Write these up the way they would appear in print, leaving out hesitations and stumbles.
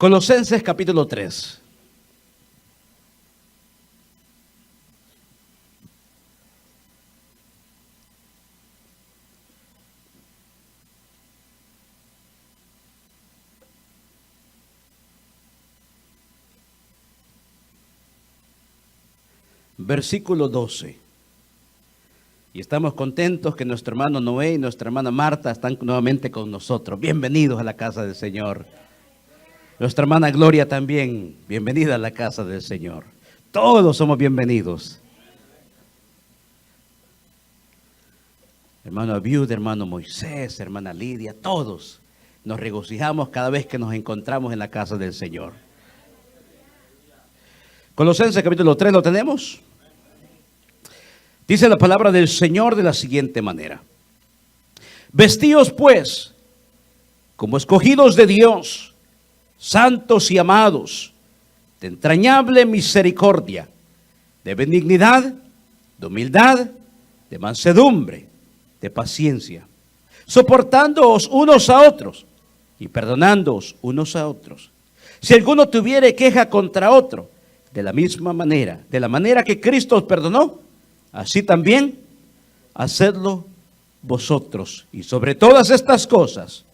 Colosenses capítulo 3. Versículo 12. Y estamos contentos que nuestro hermano Noé y nuestra hermana Marta están nuevamente con nosotros. Bienvenidos a la casa del Señor. Nuestra hermana Gloria también, bienvenida a la casa del Señor. Todos somos bienvenidos. Hermano Abiud, hermano Moisés, hermana Lidia, todos nos regocijamos cada vez que nos encontramos en la casa del Señor. Colosenses capítulo 3, ¿lo tenemos? Dice la palabra del Señor de la siguiente manera: vestíos pues como escogidos de Dios, santos y amados, de entrañable misericordia, de benignidad, de humildad, de mansedumbre, de paciencia, soportándoos unos a otros y perdonándoos unos a otros. Si alguno tuviere queja contra otro, de la misma manera, de la manera que Cristo os perdonó, así también hacedlo vosotros. Y sobre todas estas cosas,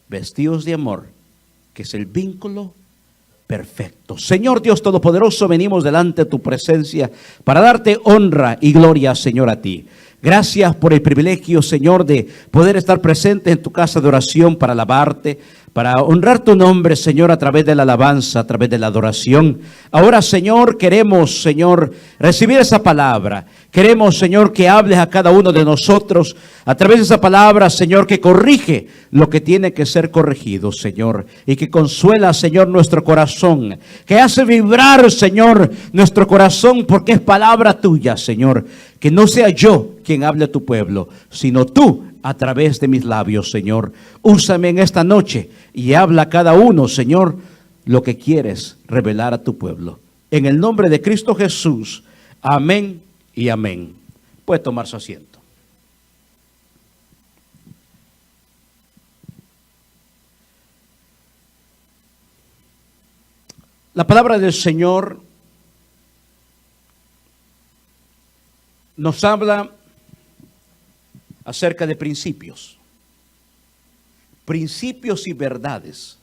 vestíos de amor, que es el vínculo perfecto. Señor Dios Todopoderoso, venimos delante de tu presencia para darte honra y gloria, Señor, a ti. Gracias por el privilegio, Señor, de poder estar presente en tu casa de oración para alabarte, para honrar tu nombre, Señor, a través de la alabanza, a través de la adoración. Ahora, Señor, queremos, Señor, recibir esa palabra. Queremos, Señor, que hables a cada uno de nosotros a través de esa palabra, Señor, que corrige lo que tiene que ser corregido, Señor, y que consuela, Señor, nuestro corazón, que hace vibrar, Señor, nuestro corazón, porque es palabra tuya, Señor. Que no sea yo quien hable a tu pueblo, sino tú a través de mis labios, Señor. Úsame en esta noche y habla a cada uno, Señor, lo que quieres revelar a tu pueblo. En el nombre de Cristo Jesús, amén y amén. Puede tomar su asiento. La palabra del Señor nos habla acerca de principios y verdades.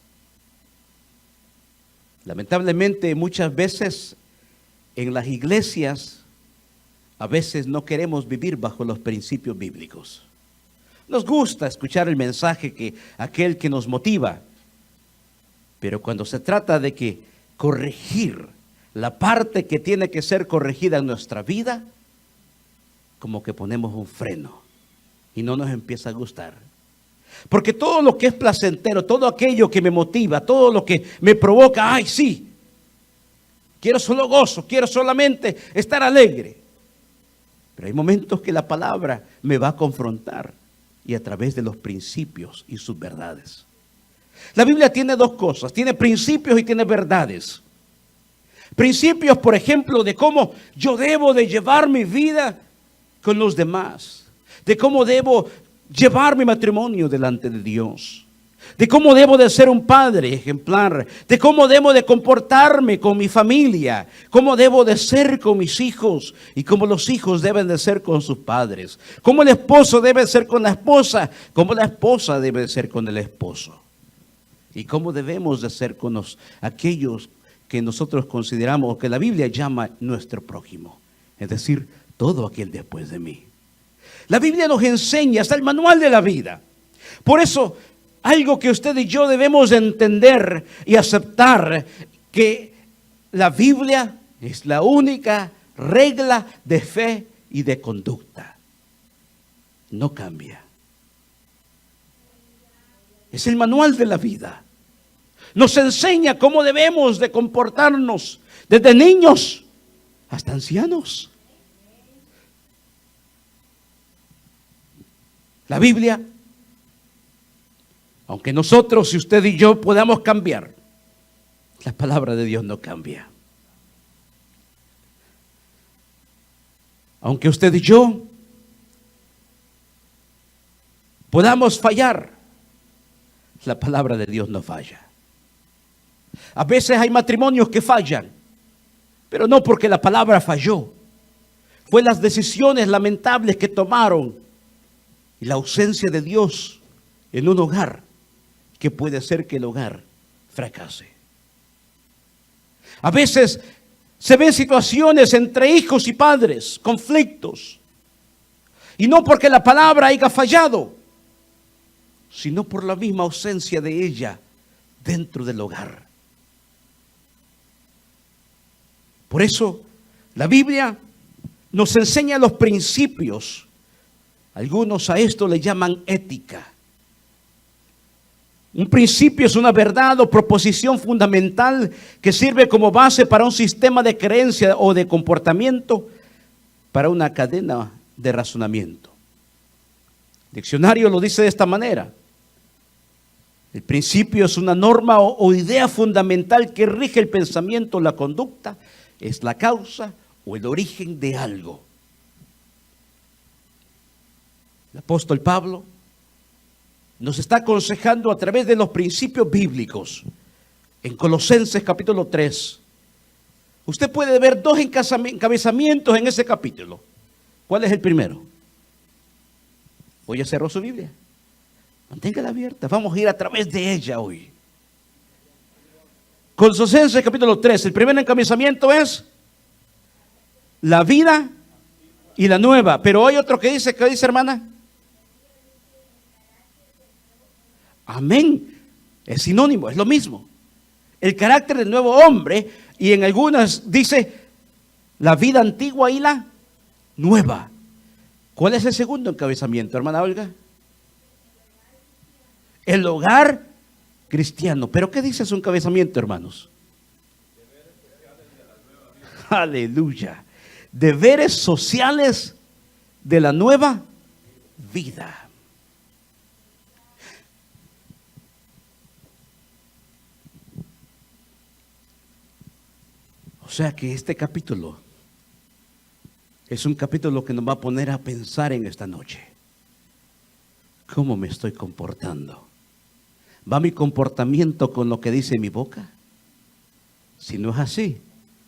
Lamentablemente, muchas veces en las iglesias, a veces no queremos vivir bajo los principios bíblicos. Nos gusta escuchar el mensaje que aquel que nos motiva, pero cuando se trata de que corregir la parte que tiene que ser corregida en nuestra vida, como que ponemos un freno y no nos empieza a gustar. Porque todo lo que es placentero, todo aquello que me motiva, todo lo que me provoca, ay sí, quiero solo gozo, quiero solamente estar alegre. Pero hay momentos que la palabra me va a confrontar, y a través de los principios y sus verdades. La Biblia tiene dos cosas, tiene principios y tiene verdades. Principios, por ejemplo, de cómo yo debo de llevar mi vida con los demás, de cómo debo llevar mi matrimonio delante de Dios, de cómo debo de ser un padre ejemplar, de cómo debo de comportarme con mi familia, cómo debo de ser con mis hijos y cómo los hijos deben de ser con sus padres, cómo el esposo debe ser con la esposa, cómo la esposa debe de ser con el esposo y cómo debemos de ser con aquellos que nosotros consideramos, que la Biblia llama nuestro prójimo, es decir, todo aquel después de mí. La Biblia nos enseña, hasta el manual de la vida. Por eso, algo que usted y yo debemos entender y aceptar, que la Biblia es la única regla de fe y de conducta. No cambia. Es el manual de la vida. Nos enseña cómo debemos de comportarnos desde niños hasta ancianos. La Biblia, aunque nosotros y usted y yo podamos cambiar, la palabra de Dios no cambia. Aunque usted y yo podamos fallar, la palabra de Dios no falla. A veces hay matrimonios que fallan, pero no porque la palabra falló. Fue las decisiones lamentables que tomaron y la ausencia de Dios en un hogar que puede hacer que el hogar fracase. A veces se ven situaciones entre hijos y padres, conflictos, y no porque la palabra haya fallado, sino por la misma ausencia de ella dentro del hogar. Por eso la Biblia nos enseña los principios. Algunos a esto le llaman ética. Un principio es una verdad o proposición fundamental que sirve como base para un sistema de creencia o de comportamiento, para una cadena de razonamiento. El diccionario lo dice de esta manera: el principio es una norma o idea fundamental que rige el pensamiento, la conducta, es la causa o el origen de algo. El apóstol Pablo nos está aconsejando a través de los principios bíblicos en Colosenses capítulo 3. Usted puede ver dos encabezamientos en ese capítulo. ¿Cuál es el primero? Hoy ya cerró su Biblia. Manténgala abierta. Vamos a ir a través de ella hoy. Colosenses capítulo 3. El primer encabezamiento es la vida y la nueva. Pero hay otro que dice, ¿qué dice, hermana? Amén. Es sinónimo, es lo mismo. El carácter del nuevo hombre, y en algunas dice la vida antigua y la nueva. ¿Cuál es el segundo encabezamiento, hermana Olga? El hogar cristiano. ¿Pero qué dice su encabezamiento, hermanos? Aleluya. Deberes sociales de la nueva vida. O sea que este capítulo es un capítulo que nos va a poner a pensar en esta noche. ¿Cómo me estoy comportando? ¿Va mi comportamiento con lo que dice mi boca? Si no es así,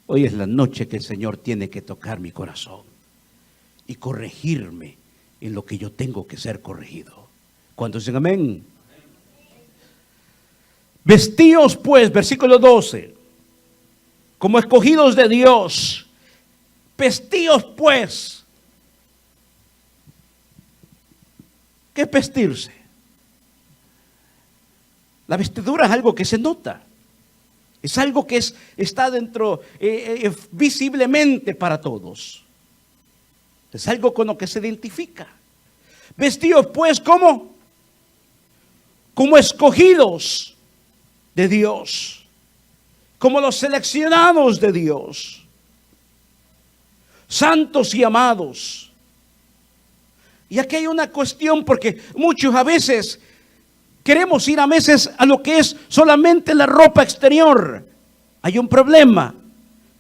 hoy es la noche que el Señor tiene que tocar mi corazón y corregirme en lo que yo tengo que ser corregido. ¿Cuántos dicen amén? Vestíos pues, versículo 12, como escogidos de Dios. Vestíos pues. ¿Qué es vestirse? La vestidura es algo que se nota. Es algo que está dentro visiblemente para todos. Es algo con lo que se identifica. Vestidos pues como escogidos de Dios. Como los seleccionados de Dios. Santos y amados. Y aquí hay una cuestión, porque muchos a veces queremos ir a lo que es solamente la ropa exterior. Hay un problema.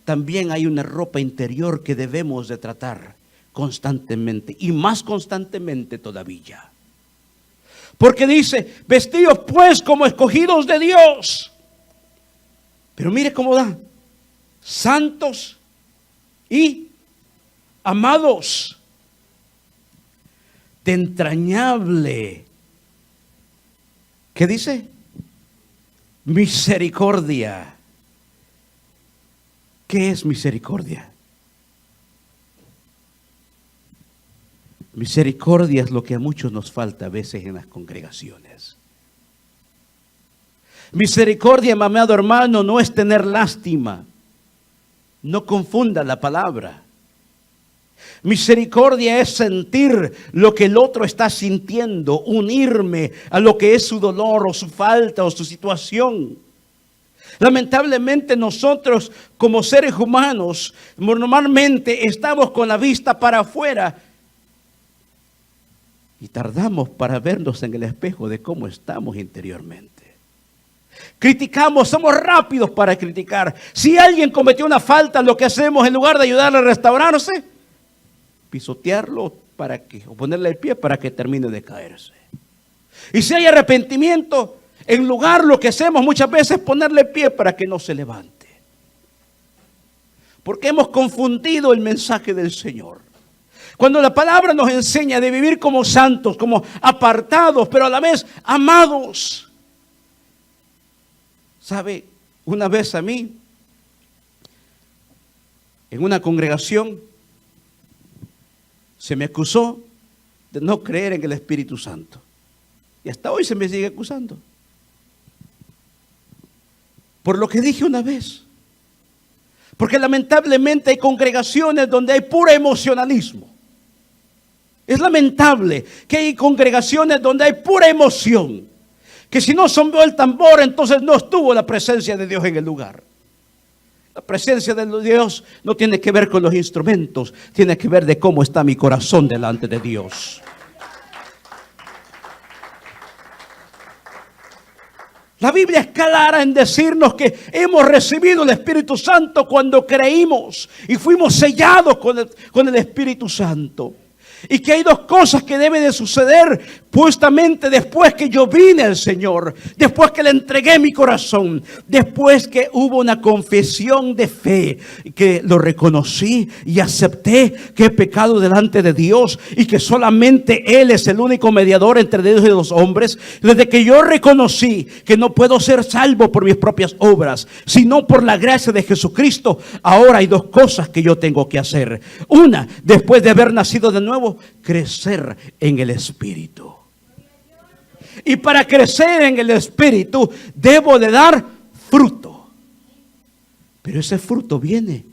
También hay una ropa interior que debemos de tratar constantemente, y más constantemente todavía. Porque dice, vestidos pues como escogidos de Dios. Pero mire cómo da. Santos y amados. De entrañable, ¿qué dice? Misericordia. ¿Qué es misericordia? Misericordia es lo que a muchos nos falta a veces en las congregaciones. Misericordia, mi amado hermano, no es tener lástima. No confunda la palabra. Misericordia es sentir lo que el otro está sintiendo, unirme a lo que es su dolor o su falta o su situación. Lamentablemente nosotros como seres humanos normalmente estamos con la vista para afuera y tardamos para vernos en el espejo de cómo estamos interiormente. Criticamos, somos rápidos para criticar. Si alguien cometió una falta, lo que hacemos en lugar de ayudarle a restaurarse, pisotearlo o ponerle el pie para que termine de caerse. Y si hay arrepentimiento, En lugar, lo que hacemos muchas veces es ponerle pie para que no se levante. Porque hemos confundido el mensaje del Señor. Cuando la palabra nos enseña de vivir como santos, como apartados, pero a la vez amados. ¿Sabe? Una vez a mí, en una congregación, se me acusó de no creer en el Espíritu Santo. Y hasta hoy se me sigue acusando. Por lo que dije una vez. Porque lamentablemente hay congregaciones donde hay puro emocionalismo. Es lamentable que hay congregaciones donde hay pura emoción. Que si no sonó el tambor, entonces no estuvo la presencia de Dios en el lugar. La presencia de Dios no tiene que ver con los instrumentos, tiene que ver de cómo está mi corazón delante de Dios. La Biblia es clara en decirnos que hemos recibido el Espíritu Santo cuando creímos y fuimos sellados con el Espíritu Santo. Y que hay dos cosas que deben de suceder justamente después que yo vine al Señor, después que le entregué mi corazón, después que hubo una confesión de fe, que lo reconocí y acepté que he pecado delante de Dios y que solamente Él es el único mediador entre Dios y los hombres. Desde que yo reconocí que no puedo ser salvo por mis propias obras, sino por la gracia de Jesucristo, ahora hay dos cosas que yo tengo que hacer. Una, después de haber nacido de nuevo, crecer en el Espíritu. Y para crecer en el Espíritu debo de dar fruto. Pero ese fruto viene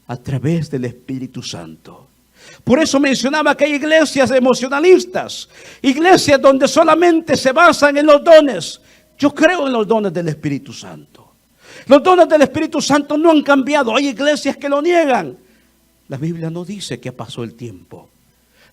a través del Espíritu Santo. Por eso mencionaba que hay iglesias emocionalistas, iglesias donde solamente se basan en los dones. Yo creo en los dones del Espíritu Santo. Los dones del Espíritu Santo no han cambiado. Hay iglesias que lo niegan. La Biblia no dice que pasó el tiempo.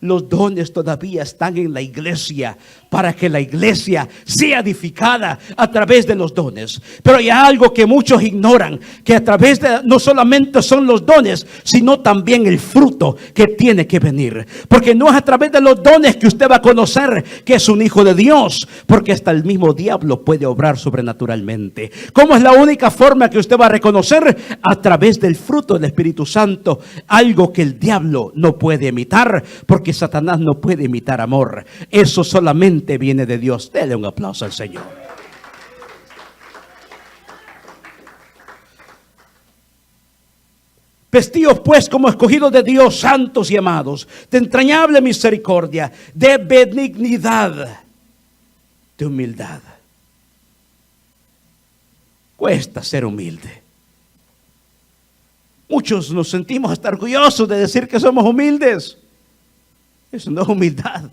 Los dones todavía están en la iglesia para que la iglesia sea edificada a través de los dones. Pero hay algo que muchos ignoran, que a través de no solamente son los dones, sino también el fruto que tiene que venir. Porque no es a través de los dones que usted va a conocer que es un hijo de Dios, porque hasta el mismo diablo puede obrar sobrenaturalmente. ¿Cómo es la única forma que usted va a reconocer? A través del fruto del Espíritu Santo, algo que el diablo no puede imitar, porque Satanás no puede imitar amor. Eso solamente viene de Dios. Dele un aplauso al Señor. Vestidos pues como escogidos de Dios, santos y amados, de entrañable misericordia, de benignidad, de humildad. Cuesta ser humilde. Muchos nos sentimos hasta orgullosos de decir que somos humildes. Eso no es humildad.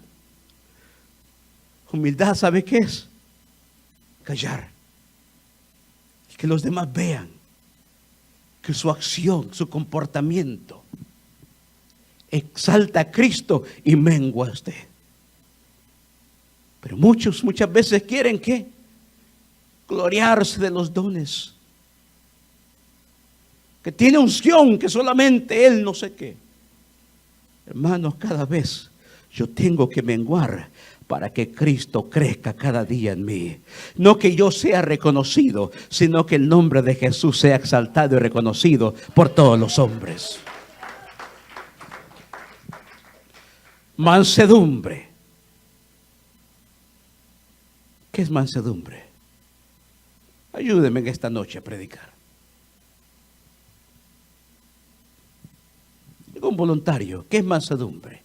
Humildad, ¿sabe qué es? Callar. Y que los demás vean que su acción, su comportamiento exalta a Cristo y mengua a usted. Pero muchas veces quieren ¿qué? Gloriarse de los dones. Que tiene unción que solamente Él no sé qué. Hermanos, cada vez yo tengo que menguar para que Cristo crezca cada día en mí. No que yo sea reconocido, sino que el nombre de Jesús sea exaltado y reconocido por todos los hombres. Mansedumbre. ¿Qué es mansedumbre? Ayúdeme en esta noche a predicar. Un voluntario, ¿qué es mansedumbre?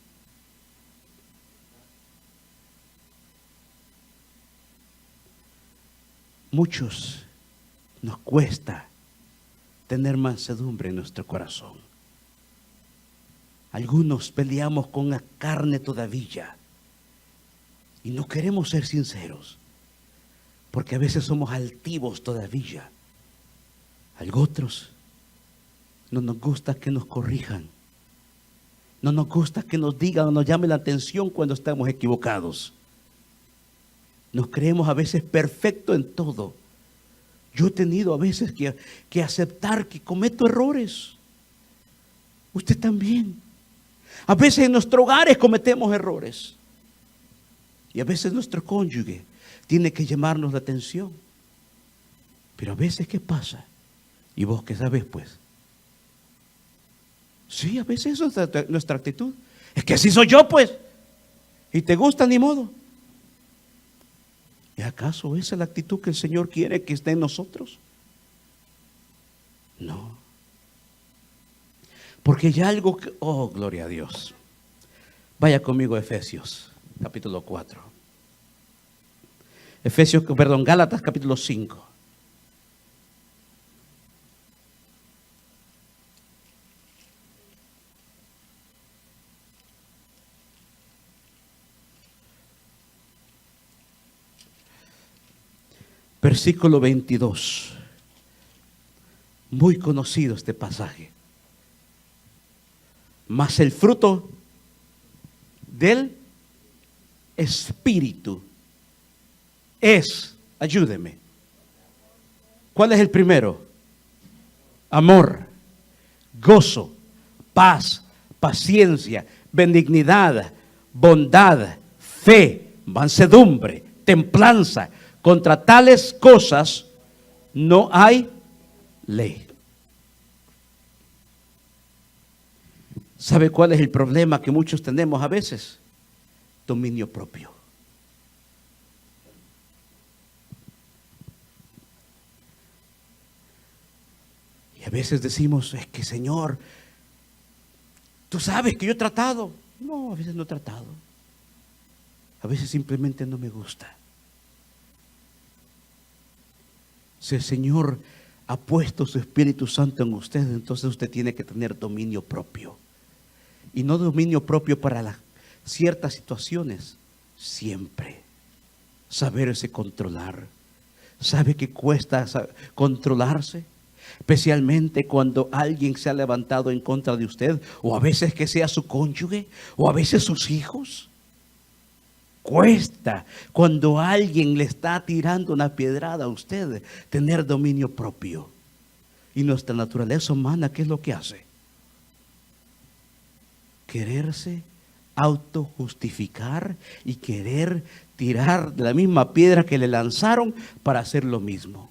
Muchos nos cuesta tener mansedumbre en nuestro corazón. Algunos peleamos con la carne todavía y no queremos ser sinceros, porque a veces somos altivos todavía. A otros no nos gusta que nos corrijan. No nos gusta que nos digan o nos llamen la atención cuando estamos equivocados. Nos creemos a veces perfectos en todo. Yo he tenido a veces que aceptar que cometo errores. Usted también. A veces en nuestros hogares cometemos errores. Y a veces nuestro cónyuge tiene que llamarnos la atención. Pero a veces, ¿qué pasa? ¿Y vos qué sabes, pues? Sí, a veces eso es nuestra actitud. Es que así soy yo, pues. Y te gusta, ni modo. ¿Y acaso esa es la actitud que el Señor quiere que esté en nosotros? No. Porque hay algo que... Oh, gloria a Dios. Vaya conmigo a Efesios, capítulo 4. Gálatas, capítulo 5. Versículo 22. Muy conocido este pasaje. Mas el fruto del Espíritu es, ayúdeme. ¿Cuál es el primero? Amor, gozo, paz, paciencia, benignidad, bondad, fe, mansedumbre, templanza. Contra tales cosas no hay ley. ¿Sabe cuál es el problema que muchos tenemos a veces? Dominio propio. Y a veces decimos, es que Señor, tú sabes que yo he tratado. No, a veces no he tratado. A veces simplemente no me gusta. Si el Señor ha puesto su Espíritu Santo en usted, entonces usted tiene que tener dominio propio. Y no dominio propio para ciertas situaciones, siempre. Saberse controlar. ¿Sabe que cuesta controlarse? Especialmente cuando alguien se ha levantado en contra de usted, o a veces que sea su cónyuge, o a veces sus hijos. Cuesta cuando alguien le está tirando una piedrada a usted tener dominio propio. Y nuestra naturaleza humana, ¿qué es lo que hace? Quererse autojustificar y querer tirar de la misma piedra que le lanzaron para hacer lo mismo.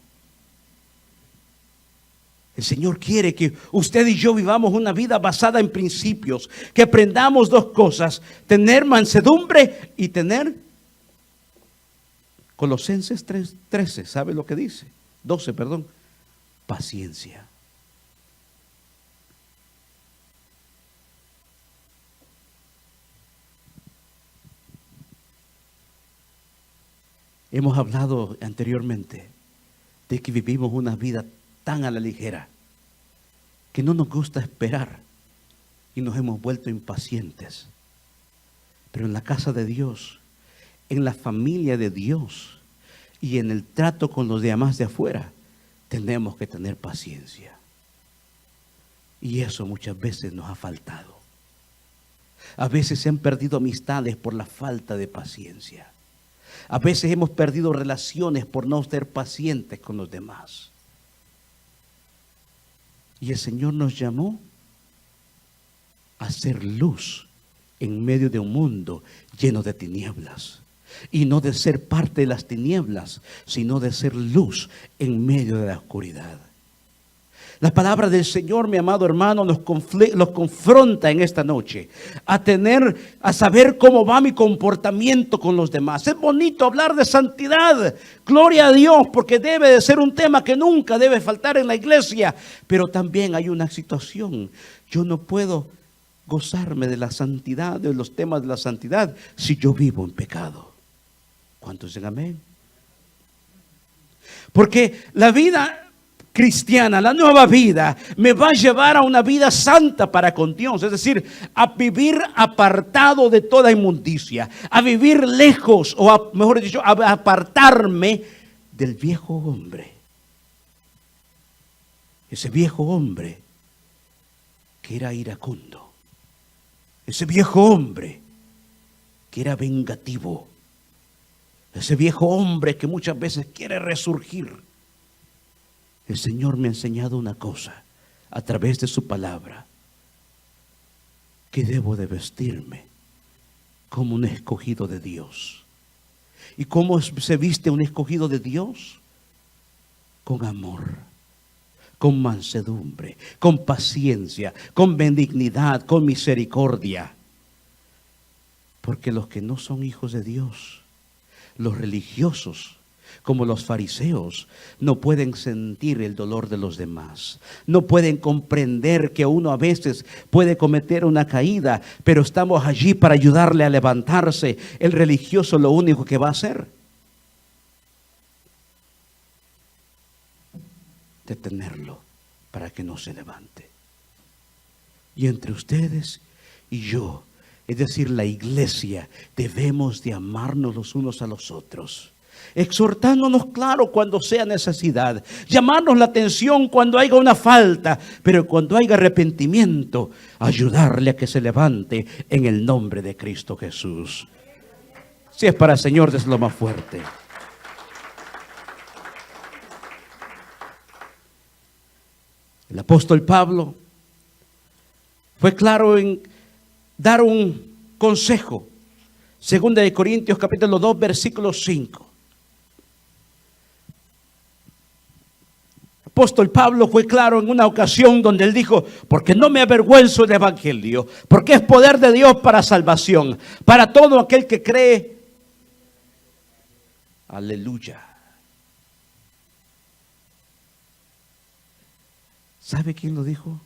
El Señor quiere que usted y yo vivamos una vida basada en principios, que aprendamos dos cosas: tener mansedumbre y tener, Colosenses 3:13, ¿sabe lo que dice? 12, perdón, paciencia. Hemos hablado anteriormente de que vivimos una vida tan a la ligera que no nos gusta esperar y nos hemos vuelto impacientes. Pero en la casa de Dios, en la familia de Dios y en el trato con los demás de afuera, tenemos que tener paciencia. Y eso muchas veces nos ha faltado. A veces se han perdido amistades por la falta de paciencia. A veces hemos perdido relaciones por no ser pacientes con los demás. Y el Señor nos llamó a ser luz en medio de un mundo lleno de tinieblas. Y no de ser parte de las tinieblas, sino de ser luz en medio de la oscuridad. La palabra del Señor, mi amado hermano, nos confronta en esta noche a saber cómo va mi comportamiento con los demás. Es bonito hablar de santidad, gloria a Dios, porque debe de ser un tema que nunca debe faltar en la iglesia. Pero también hay una situación: yo no puedo gozarme de la santidad, de los temas de la santidad, si yo vivo en pecado. ¿Cuántos dicen amén? Porque la vida cristiana, la nueva vida, me va a llevar a una vida santa para con Dios. Es decir, a vivir apartado de toda inmundicia, a vivir lejos, mejor dicho, a apartarme del viejo hombre. Ese viejo hombre que era iracundo, ese viejo hombre que era vengativo, ese viejo hombre que muchas veces quiere resurgir. El Señor me ha enseñado una cosa a través de su palabra: que debo de vestirme como un escogido de Dios, ¿Y cómo se viste un escogido de Dios? Con amor, con mansedumbre, con paciencia, con benignidad, con misericordia. Porque los que no son hijos de Dios, los religiosos, como los fariseos, no pueden sentir el dolor de los demás. No pueden comprender que uno a veces puede cometer una caída, pero estamos allí para ayudarle a levantarse. El religioso lo único que va a hacer, detenerlo para que no se levante. Y entre ustedes y yo, es decir, la iglesia, debemos de amarnos los unos a los otros, exhortándonos, claro, cuando sea necesidad, llamarnos la atención cuando haya una falta, pero cuando haya arrepentimiento, ayudarle a que se levante en el nombre de Cristo Jesús. Si es para el Señor, déselo más fuerte. El apóstol Pablo fue claro en dar un consejo. Segunda de Corintios capítulo 2 versículo 5. El apóstol Pablo fue claro en una ocasión donde él dijo: porque no me avergüenzo del evangelio, porque es poder de Dios para salvación, para todo aquel que cree. Aleluya. ¿Sabe quién lo dijo?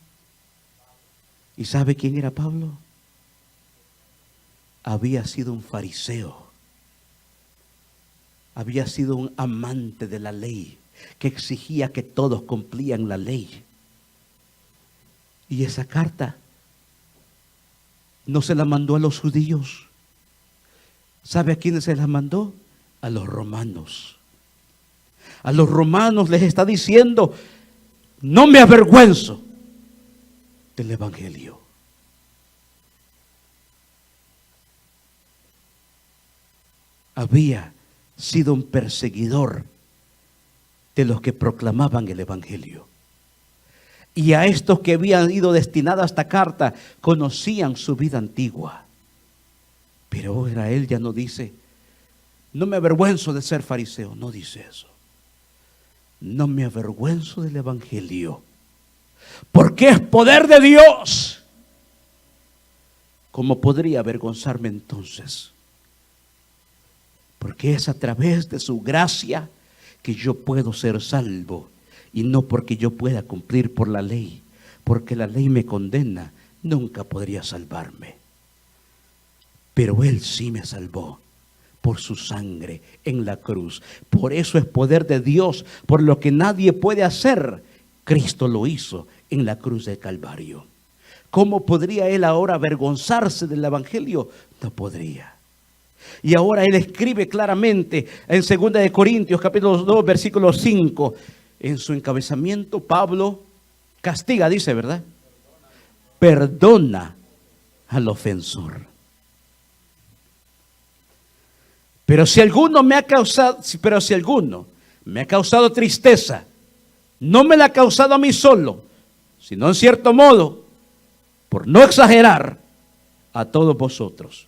¿Y sabe quién era Pablo? Había sido un fariseo. Había sido un amante de la ley, que exigía que todos cumplían la ley. Y esa carta no se la mandó a los judíos. ¿Sabe a quiénes se la mandó? A los romanos. A los romanos les está diciendo: no me avergüenzo del evangelio. Había sido un perseguidor de los que proclamaban el evangelio. Y a estos que habían ido destinada a esta carta, conocían su vida antigua. Pero ahora él ya no dice: no me avergüenzo de ser fariseo. No dice eso. No me avergüenzo del evangelio, porque es poder de Dios. ¿Cómo podría avergonzarme entonces? Porque es a través de su gracia que yo puedo ser salvo, y no porque yo pueda cumplir por la ley, porque la ley me condena. Nunca podría salvarme, pero Él sí me salvó por su sangre en la cruz. Por eso es poder de Dios, por lo que nadie puede hacer. Cristo lo hizo en la cruz del Calvario. ¿Cómo podría Él ahora avergonzarse del evangelio? No podría. Y ahora él escribe claramente en 2 de Corintios capítulo 2 versículo 5. En su encabezamiento Pablo castiga, dice, ¿verdad? Perdona al ofensor. Pero si alguno me ha causado tristeza, no me la ha causado a mí solo, sino en cierto modo, por no exagerar, a todos vosotros.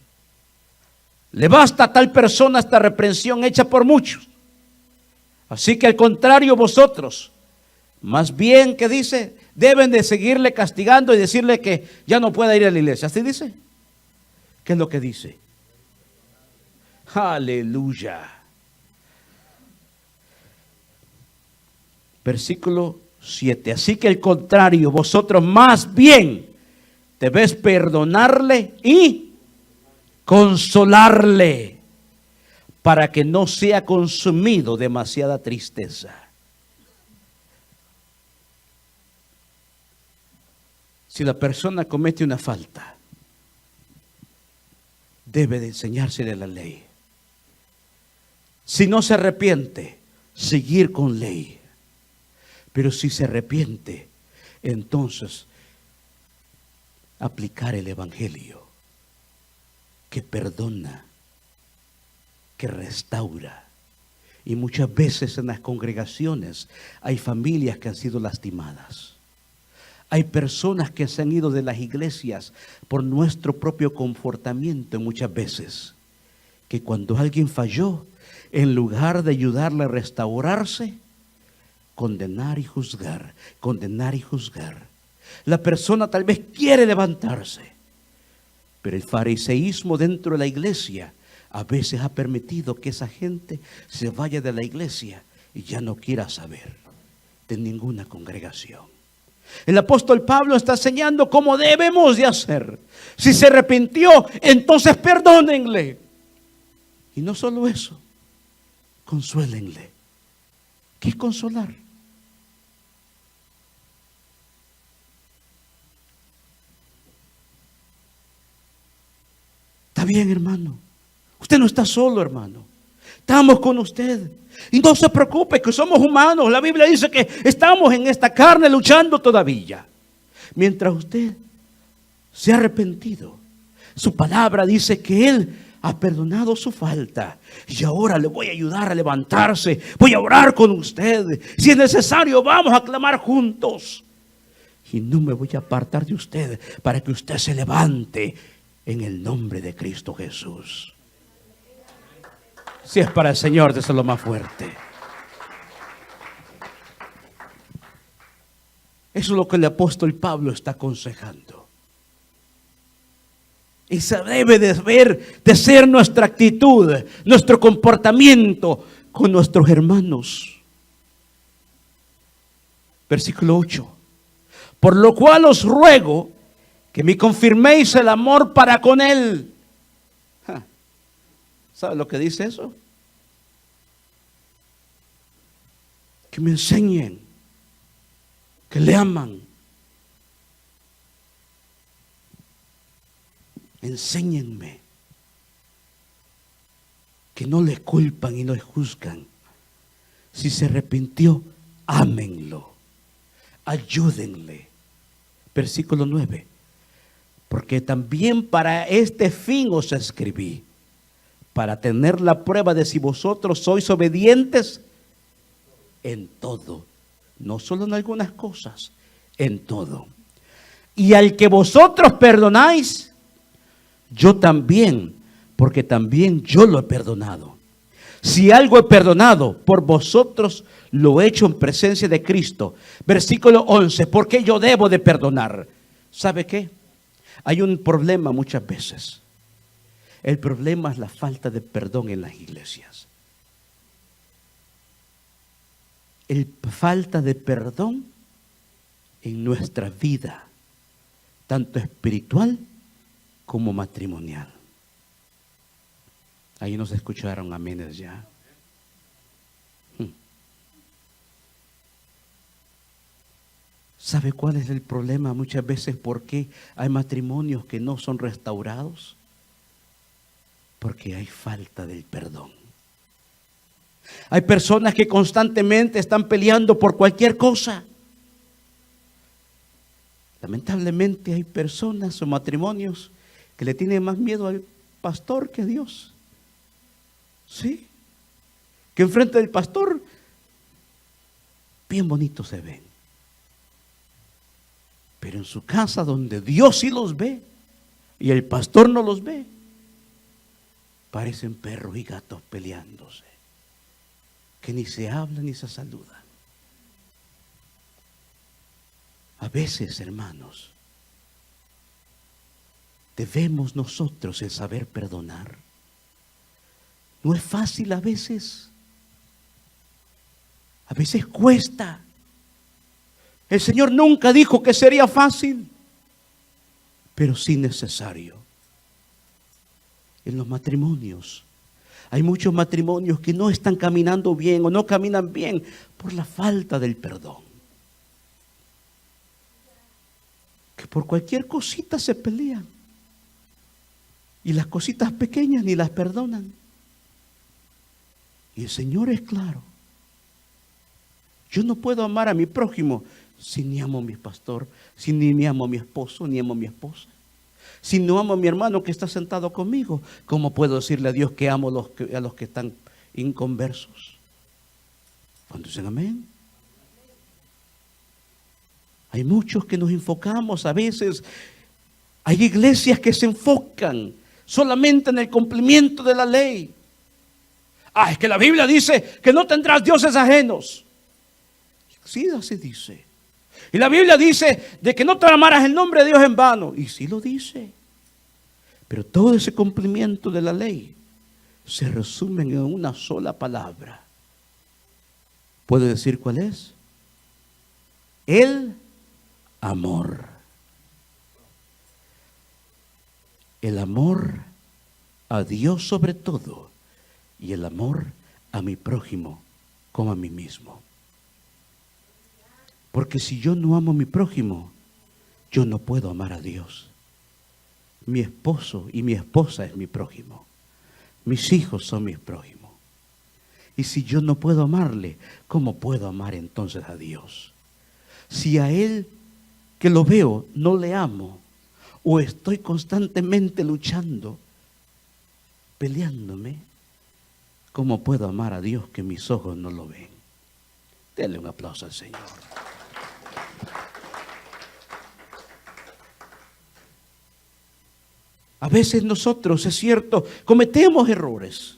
Le basta a tal persona esta reprensión hecha por muchos. Así que al contrario, vosotros, más bien, que dice, deben de seguirle castigando y decirle que ya no pueda ir a la iglesia. ¿Así dice? ¿Qué es lo que dice? Aleluya. Versículo 7. Así que al contrario, vosotros más bien debéis perdonarle y consolarle, para que no sea consumido demasiada tristeza. Si la persona comete una falta, debe de enseñársele la ley. Si no se arrepiente, seguir con ley. Pero si se arrepiente, entonces aplicar el evangelio, que perdona, que restaura. Y muchas veces en las congregaciones hay familias que han sido lastimadas. Hay personas que se han ido de las iglesias por nuestro propio comportamiento muchas veces. Que cuando alguien falló, en lugar de ayudarle a restaurarse, condenar y juzgar, condenar y juzgar. La persona tal vez quiere levantarse, pero el fariseísmo dentro de la iglesia a veces ha permitido que esa gente se vaya de la iglesia y ya no quiera saber de ninguna congregación. El apóstol Pablo está enseñando cómo debemos de hacer. Si se arrepintió, entonces perdónenle. Y no solo eso, consuélenle. ¿Qué es consolar? Está bien, hermano. Usted no está solo, hermano. Estamos con usted. Y no se preocupe, que somos humanos. La Biblia dice que estamos en esta carne luchando todavía. Mientras usted se ha arrepentido, su palabra dice que Él ha perdonado su falta. Y ahora le voy a ayudar a levantarse. Voy a orar con usted. Si es necesario, vamos a clamar juntos. Y no me voy a apartar de usted para que usted se levante en el nombre de Cristo Jesús. Si es para el Señor, déselo más fuerte. Eso es lo que el apóstol Pablo está aconsejando. Y se debe de ver, de ser nuestra actitud, nuestro comportamiento con nuestros hermanos. Versículo 8. Por lo cual os ruego que me confirméis el amor para con él. ¿Sabe lo que dice eso? Que me enseñen, que le aman. Enséñenme, que no le culpan y no le juzgan. Si se arrepintió, ámenlo, ayúdenle. Versículo 9. Porque también para este fin os escribí, para tener la prueba de si vosotros sois obedientes en todo, no solo en algunas cosas, en todo. Y al que vosotros perdonáis, yo también, porque también yo lo he perdonado. Si algo he perdonado, por vosotros lo he hecho en presencia de Cristo. Versículo 11, ¿por qué yo debo de perdonar? ¿Sabe qué? Hay un problema muchas veces. El problema es la falta de perdón en las iglesias. Falta de perdón en nuestra vida, tanto espiritual como matrimonial. Ahí nos escucharon amenes ya. ¿Sabe cuál es el problema muchas veces? ¿Por qué hay matrimonios que no son restaurados? Porque hay falta del perdón. Hay personas que constantemente están peleando por cualquier cosa. Lamentablemente hay personas o matrimonios que le tienen más miedo al pastor que a Dios. Sí. Que enfrente del pastor bien bonitos se ven. Pero en su casa donde Dios sí los ve y el pastor no los ve, parecen perros y gatos peleándose, que ni se hablan ni se saludan. A veces, hermanos, debemos nosotros el saber perdonar. No es fácil a veces cuesta. El Señor nunca dijo que sería fácil, pero sí necesario. En los matrimonios, hay muchos matrimonios que no están caminando bien o no caminan bien por la falta del perdón. Que por cualquier cosita se pelean. Y las cositas pequeñas ni las perdonan. Y el Señor es claro. Yo no puedo amar a mi prójimo si ni amo a mi pastor, si ni amo a mi esposo, ni amo a mi esposa. Si no amo a mi hermano que está sentado conmigo, ¿cómo puedo decirle a Dios que amo a los que están inconversos? ¿Cuándo dicen amén? Hay muchos que nos enfocamos a veces. Hay iglesias que se enfocan solamente en el cumplimiento de la ley. Ah, es que la Biblia dice que no tendrás dioses ajenos. Sí, así dice. Y la Biblia dice de que no clamarás el nombre de Dios en vano. Y sí lo dice. Pero todo ese cumplimiento de la ley se resume en una sola palabra. ¿Puedo decir cuál es? El amor. El amor a Dios sobre todo y el amor a mi prójimo como a mí mismo. Porque si yo no amo a mi prójimo, yo no puedo amar a Dios. Mi esposo y mi esposa es mi prójimo. Mis hijos son mis prójimos. Y si yo no puedo amarle, ¿cómo puedo amar entonces a Dios? Si a Él que lo veo no le amo, o estoy constantemente luchando, peleándome, ¿cómo puedo amar a Dios que mis ojos no lo ven? Denle un aplauso al Señor. A veces nosotros, es cierto, cometemos errores.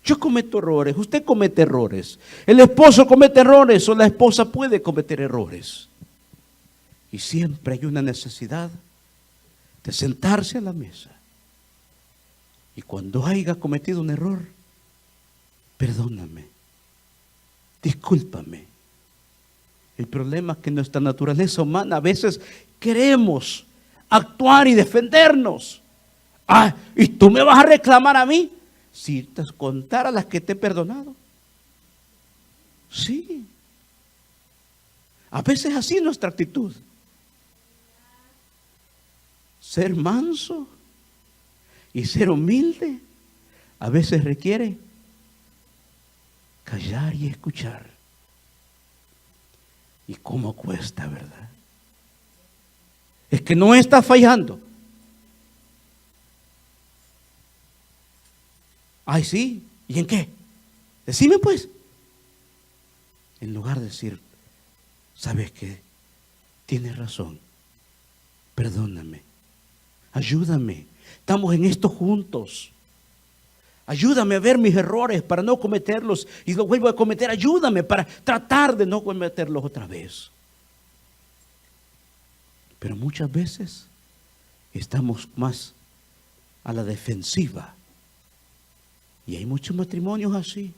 Yo cometo errores, usted comete errores. El esposo comete errores o la esposa puede cometer errores. Y siempre hay una necesidad de sentarse a la mesa. Y cuando haya cometido un error, perdóname, discúlpame. El problema es que nuestra naturaleza humana a veces queremos actuar y defendernos. Ah, ¿y tú me vas a reclamar a mí? Si te contara las que te he perdonado. Sí. A veces así es nuestra actitud. Ser manso y ser humilde a veces requiere callar y escuchar. ¿Y cómo cuesta, verdad? Es que no está fallando. Ay, sí, ¿y en qué? Decime pues. En lugar de decir, ¿sabes qué? Tienes razón. Perdóname. Ayúdame. Estamos en esto juntos. Ayúdame a ver mis errores para no cometerlos y los vuelvo a cometer. Ayúdame para tratar de no cometerlos otra vez. Pero muchas veces estamos más a la defensiva. Y hay muchos matrimonios así,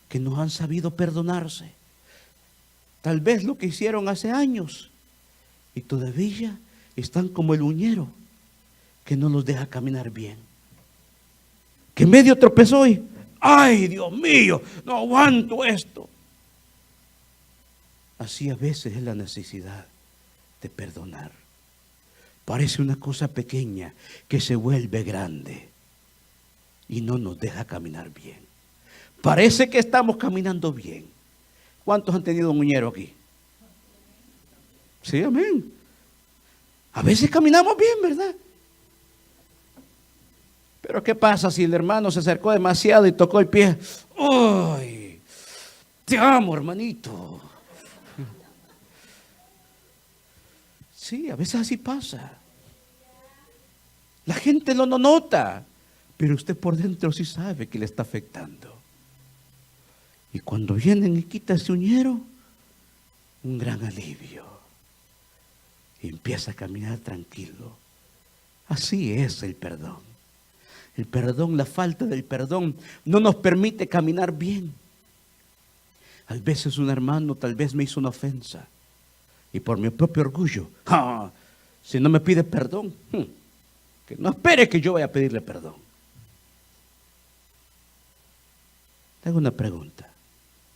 que no han sabido perdonarse. Tal vez lo que hicieron hace años y todavía están como el uñero que no los deja caminar bien. Que medio tropezó y, ¡ay, Dios mío! No aguanto esto. Así a veces es la necesidad de perdonar. Parece una cosa pequeña que se vuelve grande y no nos deja caminar bien. Parece que estamos caminando bien. ¿Cuántos han tenido un uñero aquí? Sí, amén. A veces caminamos bien, ¿verdad? Pero ¿qué pasa si el hermano se acercó demasiado y tocó el pie? ¡Ay! Te amo, hermanito. Sí, a veces así pasa. La gente no nota, pero usted por dentro sí sabe que le está afectando. Y cuando vienen y quitan ese uñero, un gran alivio. Y empieza a caminar tranquilo. Así es el perdón. El perdón, la falta del perdón, no nos permite caminar bien. A veces un hermano tal vez me hizo una ofensa. Y por mi propio orgullo, si no me pide perdón, que no espere que yo vaya a pedirle perdón. Tengo una pregunta.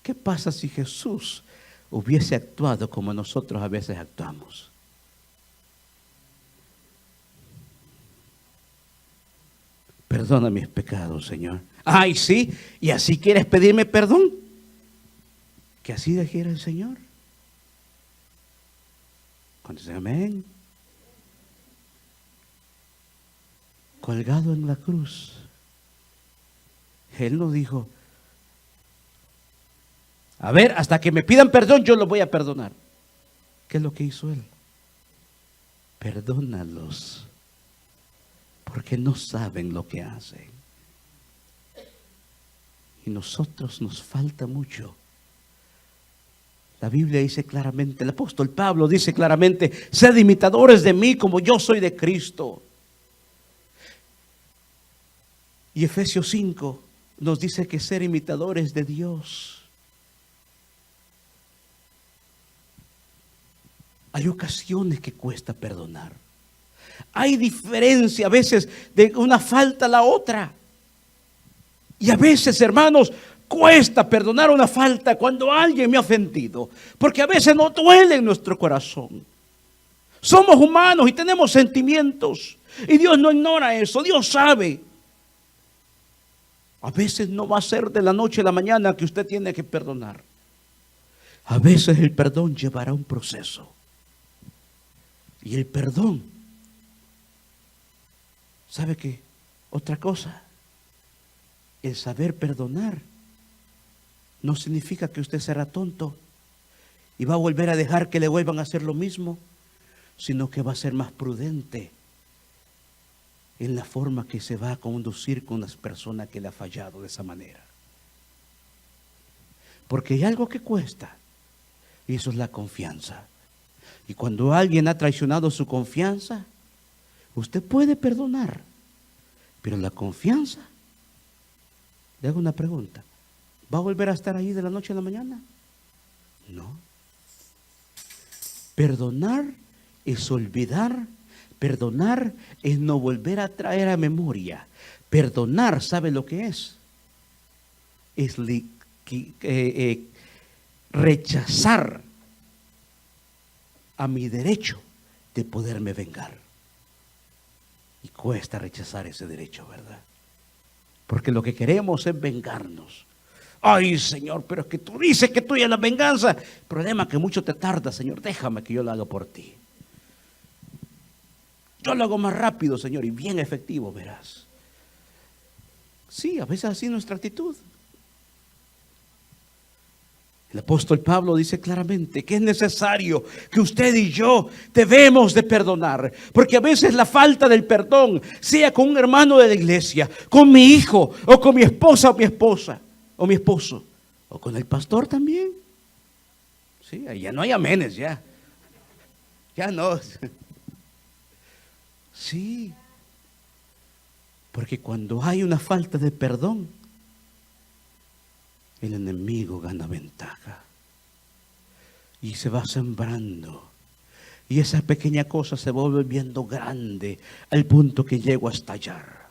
¿Qué pasa si Jesús hubiese actuado como nosotros a veces actuamos? Perdona mis pecados, Señor. Ay, sí, y así quieres pedirme perdón. Que así dijera el Señor. Cuando dice amén. Colgado en la cruz. Él no dijo, a ver, hasta que me pidan perdón, yo los voy a perdonar. ¿Qué es lo que hizo Él? Perdónalos, porque no saben lo que hacen. Y nosotros nos falta mucho. La Biblia dice claramente, el apóstol Pablo dice claramente, sed imitadores de mí como yo soy de Cristo. Y Efesios 5 nos dice que ser imitadores de Dios. Hay ocasiones que cuesta perdonar. Hay diferencia a veces de una falta a la otra. Y a veces, hermanos, cuesta perdonar una falta cuando alguien me ha ofendido, porque a veces no duele en nuestro corazón. Somos humanos y tenemos sentimientos, y Dios no ignora eso, Dios sabe. A veces no va a ser de la noche a la mañana que usted tiene que perdonar. A veces el perdón llevará un proceso. Y el perdón, ¿sabe qué? Otra cosa, el saber perdonar no significa que usted será tonto y va a volver a dejar que le vuelvan a hacer lo mismo, sino que va a ser más prudente en la forma que se va a conducir con las personas que le ha fallado de esa manera. Porque hay algo que cuesta, y eso es la confianza. Y cuando alguien ha traicionado su confianza, usted puede perdonar, pero la confianza, le hago una pregunta, ¿va a volver a estar ahí de la noche a la mañana? No. Perdonar es olvidar. Perdonar es no volver a traer a memoria. Perdonar, ¿sabe lo que es? Es rechazar a mi derecho de poderme vengar. Y cuesta rechazar ese derecho, ¿verdad? Porque lo que queremos es vengarnos. Ay, Señor, pero es que tú dices que tuya es la venganza. El problema es que mucho te tarda, Señor. Déjame que yo lo haga por ti. Yo lo hago más rápido, Señor, y bien efectivo, verás. Sí, a veces así es nuestra actitud. El apóstol Pablo dice claramente que es necesario que usted y yo debemos de perdonar, porque a veces la falta del perdón, sea con un hermano de la iglesia, con mi hijo, o con mi esposa o mi esposa, o mi esposo, o con el pastor también. Sí, ahí ya no hay amenes, ya no. Sí, porque cuando hay una falta de perdón, el enemigo gana ventaja y se va sembrando, y esa pequeña cosa se va volviendo grande al punto que llegó a estallar.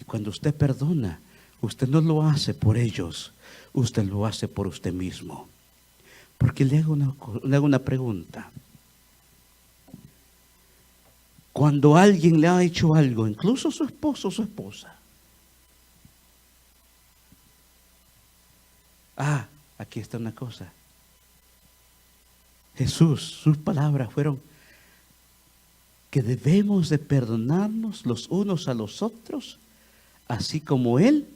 Y cuando usted perdona, usted no lo hace por ellos, usted lo hace por usted mismo. Porque le hago una pregunta. Cuando alguien le ha hecho algo, incluso su esposo o su esposa, aquí está una cosa. Jesús, sus palabras fueron que debemos de perdonarnos los unos a los otros, así como Él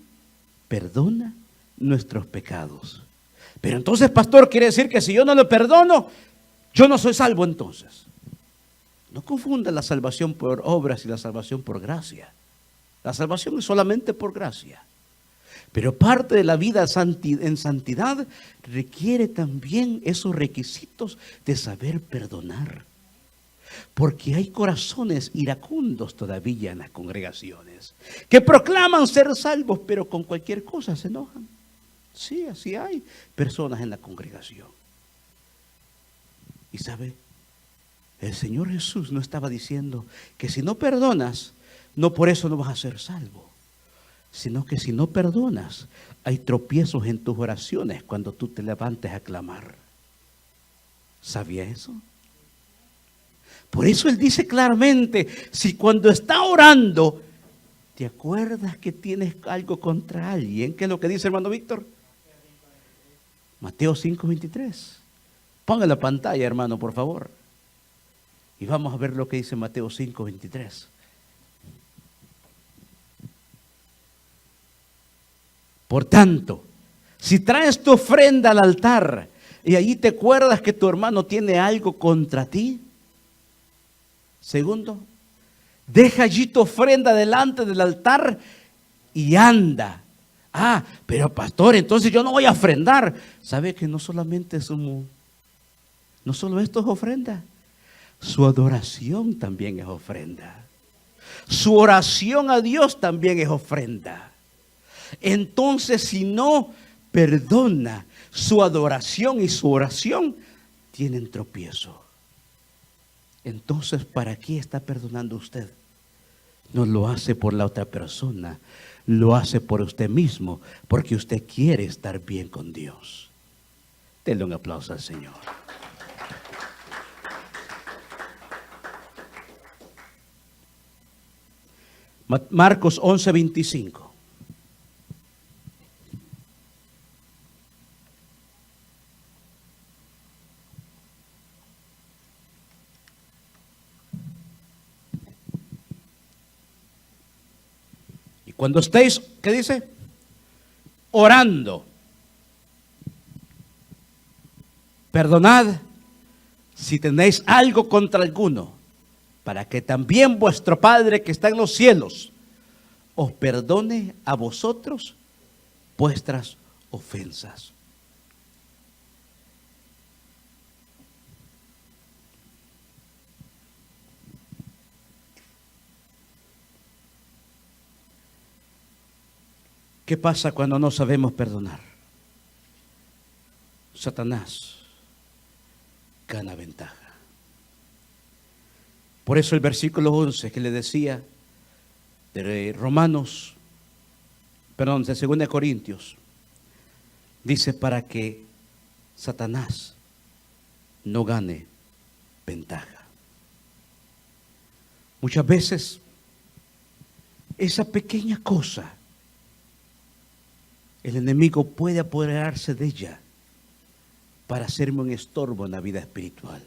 perdona nuestros pecados. Pero entonces, pastor, quiere decir que si yo no le perdono, yo no soy salvo entonces. No confunda la salvación por obras y la salvación por gracia. La salvación es solamente por gracia. Pero parte de la vida en santidad requiere también esos requisitos de saber perdonar. Porque hay corazones iracundos todavía en las congregaciones, que proclaman ser salvos, pero con cualquier cosa se enojan. Sí, así hay personas en la congregación. Y sabe, el Señor Jesús no estaba diciendo que si no perdonas, no por eso no vas a ser salvo, sino que si no perdonas, hay tropiezos en tus oraciones cuando tú te levantes a clamar. ¿Sabía eso? Por eso Él dice claramente, si cuando está orando, te acuerdas que tienes algo contra alguien, ¿qué es lo que dice, hermano Víctor? Mateo 5:23. Ponga la pantalla, hermano, por favor. Y vamos a ver lo que dice Mateo 5:23. Por tanto, si traes tu ofrenda al altar y allí te acuerdas que tu hermano tiene algo contra ti, segundo, deja allí tu ofrenda delante del altar y anda Ah, pero pastor, entonces yo no voy a ofrendar. ¿Sabe que no solamente no solo esto es ofrenda? Su adoración también es ofrenda. Su oración a Dios también es ofrenda. Entonces, si no perdona, su adoración y su oración tienen tropiezo. Entonces, ¿para qué está perdonando usted? No lo hace por la otra persona, lo hace por usted mismo, porque usted quiere estar bien con Dios. Denle un aplauso al Señor. Marcos 11:25. Y cuando estéis, ¿qué dice? Orando. Perdonad si tenéis algo contra alguno, para que también vuestro Padre que está en los cielos os perdone a vosotros vuestras ofensas. ¿Qué pasa cuando no sabemos perdonar? Satanás gana ventaja. Por eso el versículo 11 que le decía de Romanos, perdón, de 2 Corintios, dice para que Satanás no gane ventaja. Muchas veces esa pequeña cosa, el enemigo puede apoderarse de ella para hacerme un estorbo en la vida espiritual.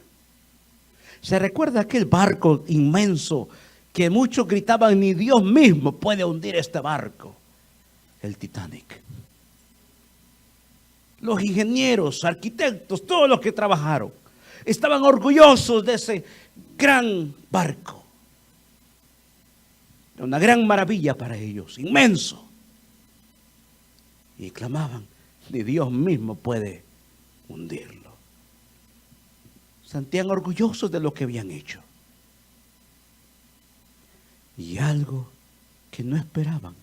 ¿Se recuerda aquel barco inmenso que muchos gritaban, ni Dios mismo puede hundir este barco? El Titanic. Los ingenieros, arquitectos, todos los que trabajaron, estaban orgullosos de ese gran barco. Una gran maravilla para ellos, inmenso. Y clamaban, ni Dios mismo puede hundirlo. Sentían orgullosos de lo que habían hecho. Y algo que no esperaban.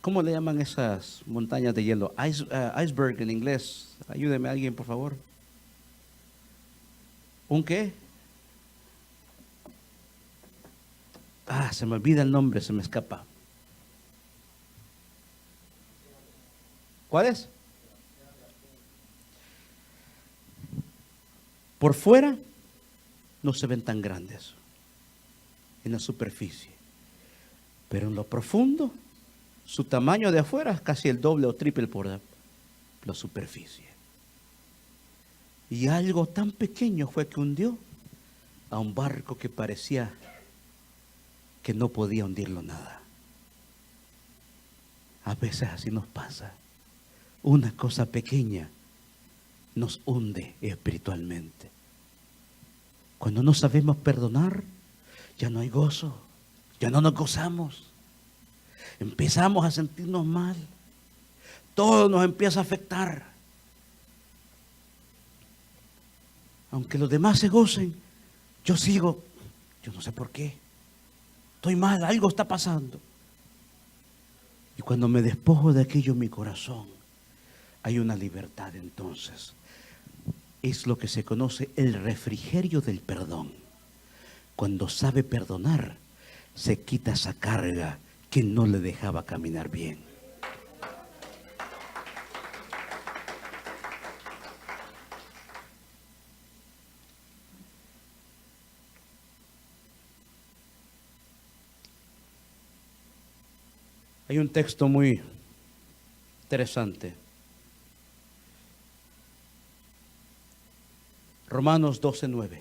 ¿Cómo le llaman esas montañas de hielo? Iceberg en inglés. Ayúdeme alguien, por favor. ¿Un qué? Se me olvida el nombre, se me escapa. ¿Cuál es? Por fuera no se ven tan grandes en la superficie, pero en lo profundo su tamaño de afuera es casi el doble o triple por la superficie. Y algo tan pequeño fue que hundió a un barco que parecía que no podía hundirlo nada. A veces así nos pasa. Una cosa pequeña nos hunde espiritualmente. Cuando no sabemos perdonar, ya no hay gozo, ya no nos gozamos. Empezamos a sentirnos mal. Todo nos empieza a afectar. Aunque los demás se gocen, yo sigo, yo no sé por qué. Estoy mal, algo está pasando. Y cuando me despojo de aquello en mi corazón, hay una libertad entonces. Es lo que se conoce el refrigerio del perdón. Cuando sabe perdonar, se quita esa carga que no le dejaba caminar bien. Hay un texto muy interesante. Romanos 12:9.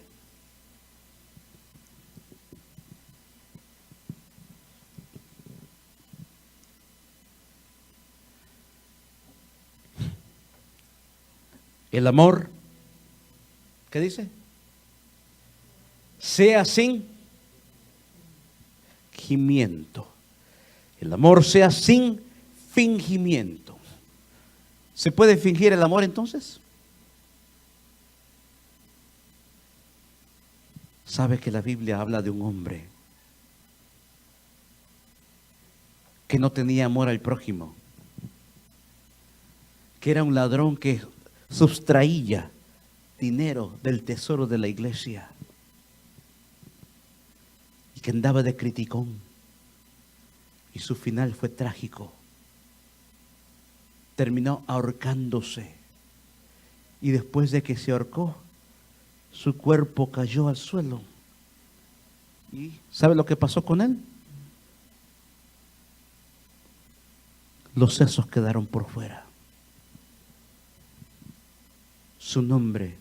El amor, ¿qué dice? Sea sin gimiento. El amor sea sin fingimiento. ¿Se puede fingir el amor entonces? ¿Sabe que la Biblia habla de un hombre que no tenía amor al prójimo? Que era un ladrón que sustraía dinero del tesoro de la iglesia y que andaba de criticón, y su final fue trágico. Terminó ahorcándose, y después de que se ahorcó, su cuerpo cayó al suelo. ¿Y sabe lo que pasó con él? Los sesos quedaron por fuera. Su nombre,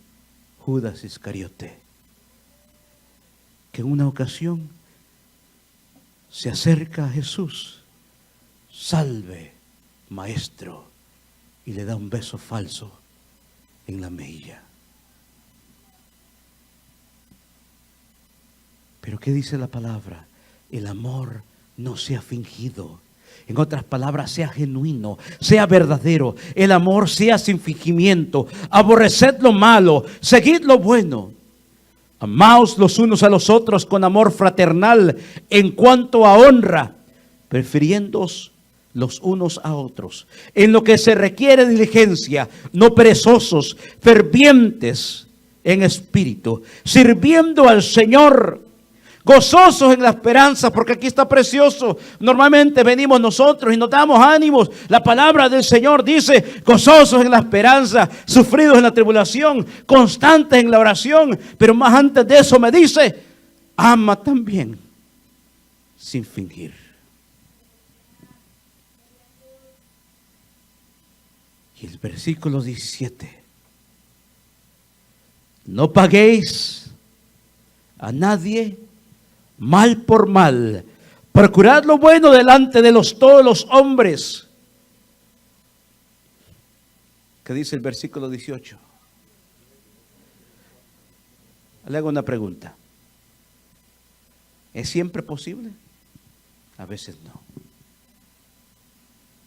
Judas Iscariote, que en una ocasión se acerca a Jesús, salve, maestro, y le da un beso falso en la mejilla. Pero ¿qué dice la palabra? El amor no sea fingido. En otras palabras, sea genuino, sea verdadero. El amor sea sin fingimiento. Aborreced lo malo, seguid lo bueno. Amaos los unos a los otros con amor fraternal en cuanto a honra, prefiriéndoos los unos a otros. En lo que se requiere diligencia, no perezosos, fervientes en espíritu, sirviendo al Señor, gozosos en la esperanza, porque aquí está precioso. Normalmente venimos nosotros y nos damos ánimos. La palabra del Señor dice: gozosos en la esperanza, sufridos en la tribulación, constantes en la oración. Pero más antes de eso me dice: ama también sin fingir. Y el versículo 17: no paguéis a nadie mal por mal, procurad lo bueno delante de todos los hombres. ¿Qué dice el versículo 18? Le hago una pregunta. ¿Es siempre posible? A veces no.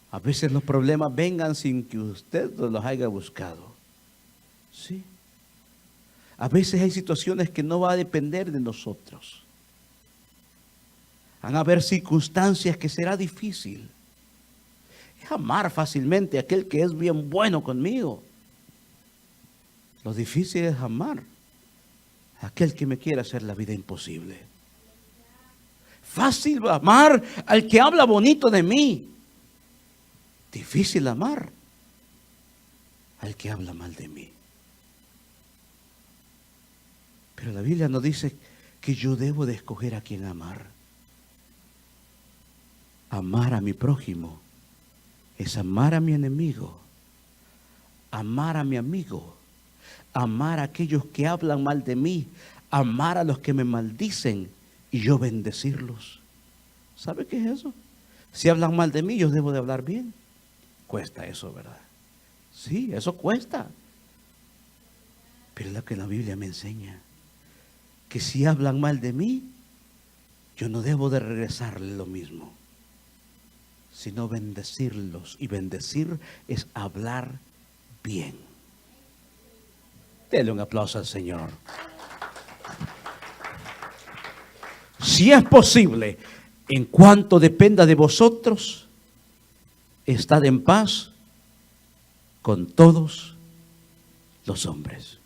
A veces los problemas vengan sin que usted los haya buscado. Sí. A veces hay situaciones que no va a depender de nosotros. Van a haber circunstancias que será difícil. Es amar fácilmente a aquel que es bien bueno conmigo. Lo difícil es amar a aquel que me quiere hacer la vida imposible. Fácil amar al que habla bonito de mí. Difícil amar al que habla mal de mí. Pero la Biblia nos dice que yo debo de escoger a quien amar. Amar a mi prójimo es amar a mi enemigo, amar a mi amigo, amar a aquellos que hablan mal de mí, amar a los que me maldicen y yo bendecirlos. ¿Sabe qué es eso? Si hablan mal de mí, yo debo de hablar bien. Cuesta eso, ¿verdad? Sí, eso cuesta. Pero es lo que la Biblia me enseña, que si hablan mal de mí, yo no debo de regresarle lo mismo, sino bendecirlos. Y bendecir es hablar bien. Dele un aplauso al Señor. Si es posible, en cuanto dependa de vosotros, estad en paz con todos los hombres.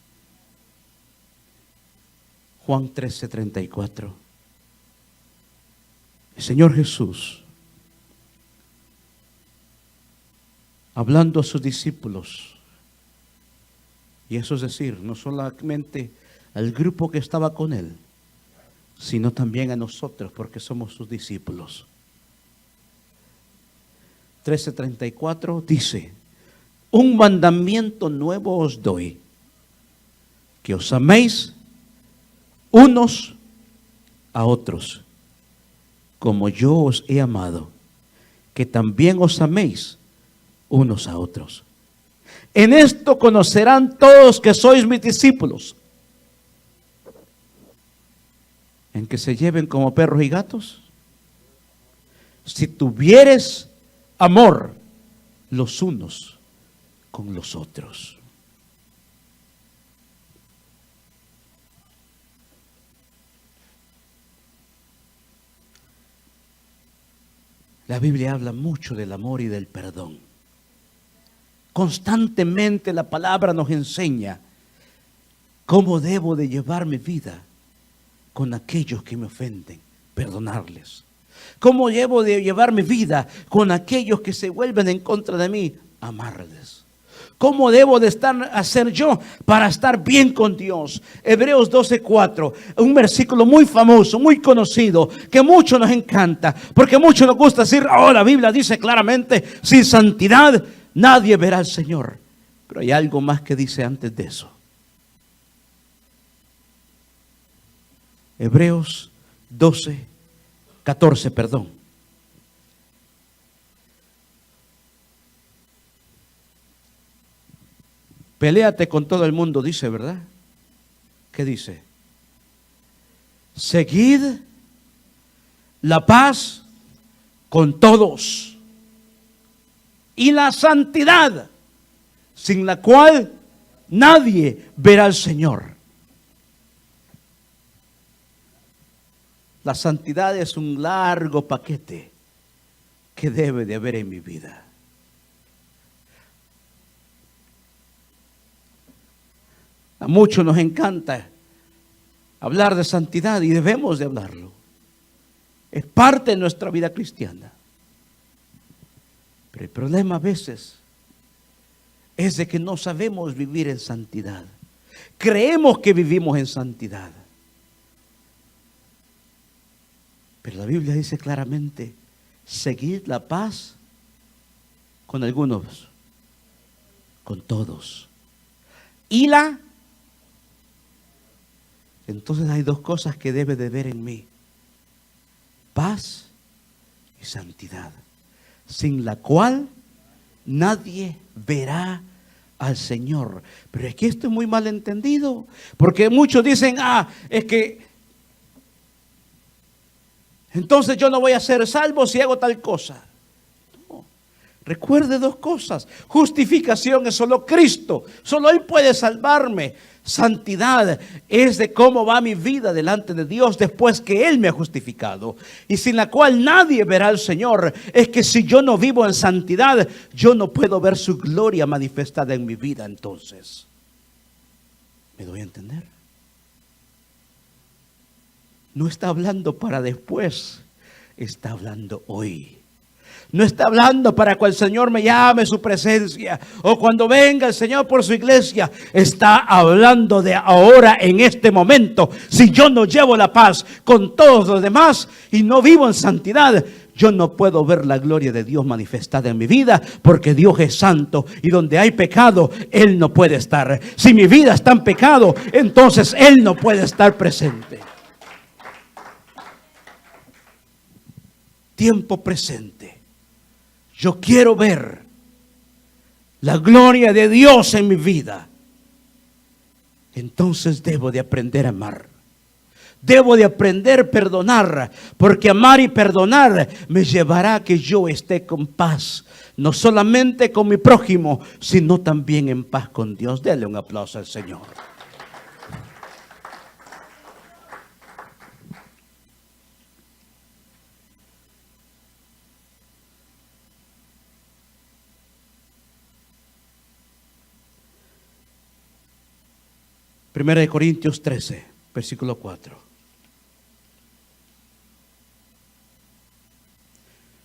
Juan 13:34. El Señor Jesús, hablando a sus discípulos, y eso es decir, no solamente al grupo que estaba con él, sino también a nosotros, porque somos sus discípulos. 13:34 dice: un mandamiento nuevo os doy, que os améis unos a otros, como yo os he amado, que también os améis unos a otros. En esto conocerán todos que sois mis discípulos, en que se lleven como perros y gatos. si tuvieres amor los unos con los otros. La Biblia habla mucho del amor y del perdón. Constantemente la palabra nos enseña cómo debo de llevar mi vida con aquellos que me ofenden, perdonarles. Cómo debo de llevar mi vida con aquellos que se vuelven en contra de mí, amarles. ¿Cómo debo de hacer yo para estar bien con Dios? Hebreos 12:4, un versículo muy famoso, muy conocido, que mucho nos encanta, porque mucho nos gusta decir, la Biblia dice claramente, sin santidad nadie verá al Señor. Pero hay algo más que dice antes de eso. Hebreos 12:14, perdón. Peléate con todo el mundo, dice, ¿verdad? ¿Qué dice? Seguid la paz con todos y la santidad, sin la cual nadie verá al Señor. La santidad es un largo paquete que debe de haber en mi vida. A muchos nos encanta hablar de santidad y debemos de hablarlo. Es parte de nuestra vida cristiana. Pero el problema a veces es de que no sabemos vivir en santidad. Creemos que vivimos en santidad. Pero la Biblia dice claramente, seguid la paz con algunos, con todos. Entonces hay dos cosas que debe de ver en mí: paz y santidad, sin la cual nadie verá al Señor. Pero es que esto es muy mal entendido, porque muchos dicen, es que entonces yo no voy a ser salvo si hago tal cosa. No. Recuerde dos cosas: justificación es solo Cristo, solo Él puede salvarme. Santidad es de cómo va mi vida delante de Dios después que Él me ha justificado, y sin la cual nadie verá al Señor. Es que si yo no vivo en santidad, yo no puedo ver su gloria manifestada en mi vida. Entonces, ¿me doy a entender? No está hablando para después, está hablando hoy. No está hablando para cuando el Señor me llame a su presencia o cuando venga el Señor por su iglesia. Está hablando de ahora, en este momento. Si yo no llevo la paz con todos los demás y no vivo en santidad, yo no puedo ver la gloria de Dios manifestada en mi vida, porque Dios es santo y donde hay pecado, Él no puede estar. Si mi vida está en pecado, entonces Él no puede estar presente. Tiempo presente. Yo quiero ver la gloria de Dios en mi vida. Entonces debo de aprender a amar. Debo de aprender a perdonar, porque amar y perdonar me llevará a que yo esté con paz, no solamente con mi prójimo, sino también en paz con Dios. Dele un aplauso al Señor. Primera de Corintios 13, versículo 4.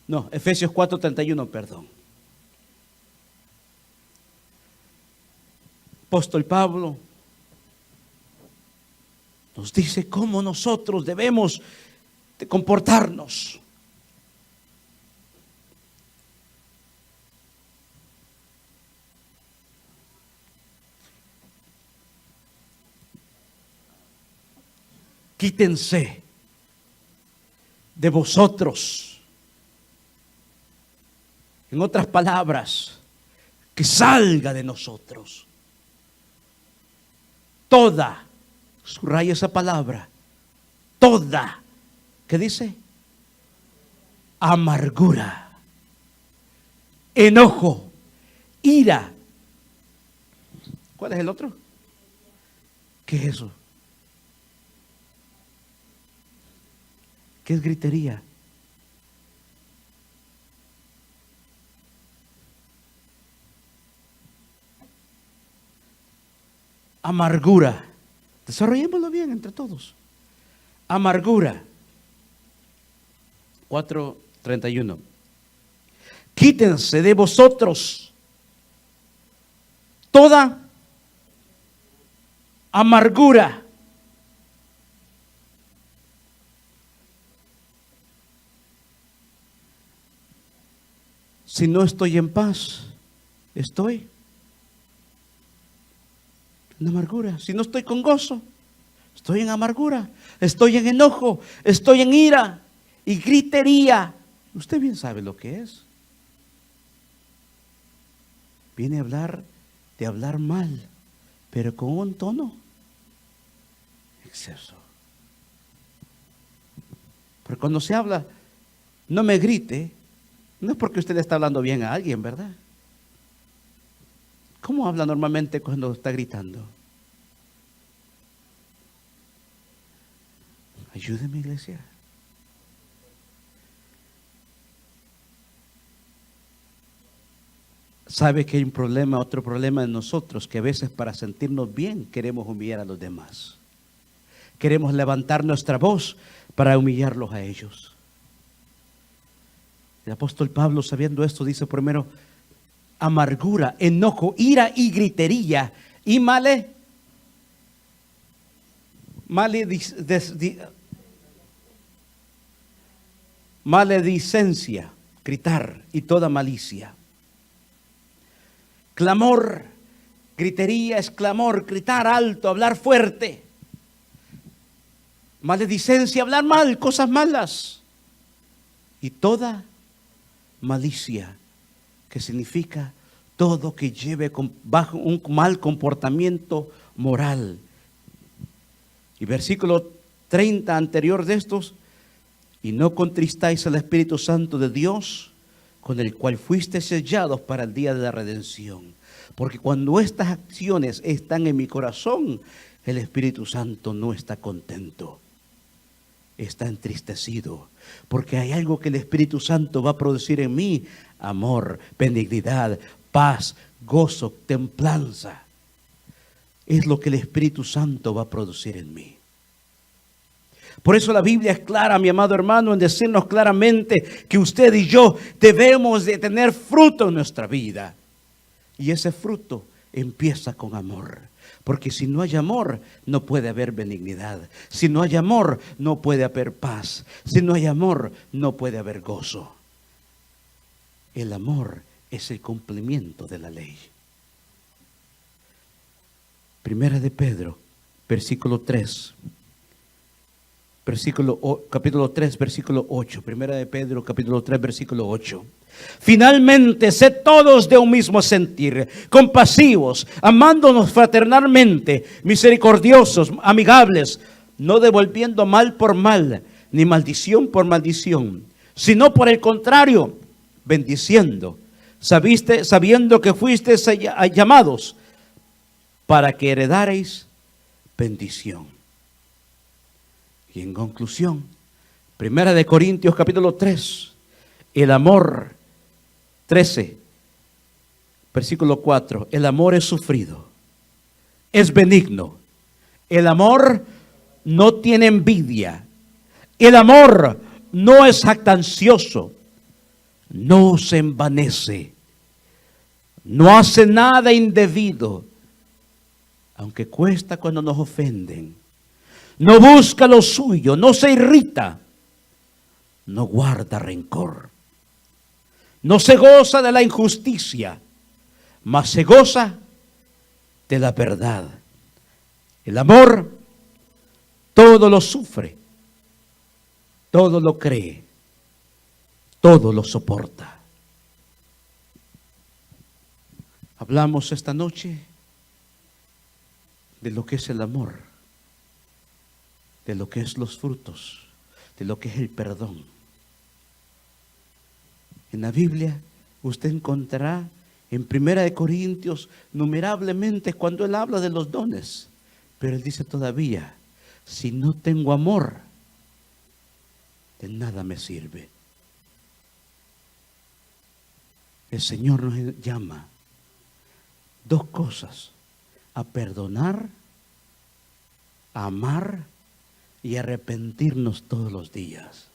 No, Efesios 4:31, perdón. Apóstol Pablo nos dice cómo nosotros debemos de comportarnos. Quítense de vosotros. En otras palabras, que salga de nosotros toda, subraya esa palabra, toda, ¿qué dice? amargura, enojo, ira. ¿Cuál es el otro? ¿Qué es eso? ¿Qué es gritería? Amargura. Desarrollémoslo bien entre todos. Amargura. 4:31. Quítense de vosotros toda amargura, si no estoy en paz, estoy en amargura. Si no estoy con gozo, estoy en amargura. Estoy en enojo, estoy en ira y gritería. Usted bien sabe lo que es. Viene a hablar de hablar mal, pero con un tono exceso. Pero cuando se habla, no me grite, no es porque usted le está hablando bien a alguien, ¿verdad? ¿Cómo habla normalmente cuando está gritando? Ayúdeme, iglesia. Sabe que hay un problema, otro problema en nosotros, que a veces para sentirnos bien queremos humillar a los demás. Queremos levantar nuestra voz para humillarlos a ellos. El apóstol Pablo, sabiendo esto, dice primero, amargura, enojo, ira y gritería y maledicencia, gritar y toda malicia. Clamor, gritería es clamor, gritar alto, hablar fuerte. Maledicencia, hablar mal, cosas malas. Y toda malicia, que significa todo que lleve bajo un mal comportamiento moral. Y versículo 30 anterior de estos, y no contristáis al Espíritu Santo de Dios, con el cual fuiste sellados para el día de la redención. Porque cuando estas acciones están en mi corazón, el Espíritu Santo no está contento, está entristecido. Porque hay algo que el Espíritu Santo va a producir en mí: amor, benignidad, paz, gozo, templanza. Es lo que el Espíritu Santo va a producir en mí. Por eso la Biblia es clara, mi amado hermano, en decirnos claramente que usted y yo debemos de tener fruto en nuestra vida. Y ese fruto empieza con amor. Porque si no hay amor, no puede haber benignidad. Si no hay amor, no puede haber paz. Si no hay amor, no puede haber gozo. El amor es el cumplimiento de la ley. Primera de Pedro, versículo 3. Capítulo 3, versículo 8. Primera de Pedro, capítulo 3, versículo 8. Finalmente, sed todos de un mismo sentir, compasivos, amándonos fraternalmente, misericordiosos, amigables, no devolviendo mal por mal, ni maldición por maldición, sino por el contrario, bendiciendo, sabiendo que fuisteis llamados para que heredareis bendición. Y en conclusión, Primera de Corintios capítulo 3, el amor, 13, versículo 4, el amor es sufrido, es benigno, el amor no tiene envidia, el amor no es jactancioso, no se envanece, no hace nada indebido, aunque cuesta cuando nos ofenden. No busca lo suyo, no se irrita, no guarda rencor, no se goza de la injusticia, mas se goza de la verdad. El amor todo lo sufre, todo lo cree, todo lo soporta. Hablamos esta noche de lo que es el amor, de lo que es los frutos, de lo que es el perdón. En la Biblia usted encontrará en Primera de Corintios numerablemente cuando él habla de los dones. Pero él dice todavía, si no tengo amor, de nada me sirve. El Señor nos llama dos cosas: a perdonar, a amar y arrepentirnos todos los días.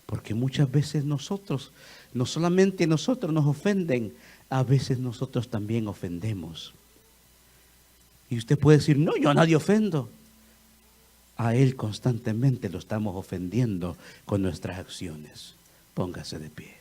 Porque muchas veces nosotros, no solamente nosotros nos ofenden, a veces nosotros también ofendemos. Y usted puede decir, no, yo a nadie ofendo. A Él constantemente lo estamos ofendiendo con nuestras acciones. Póngase de pie.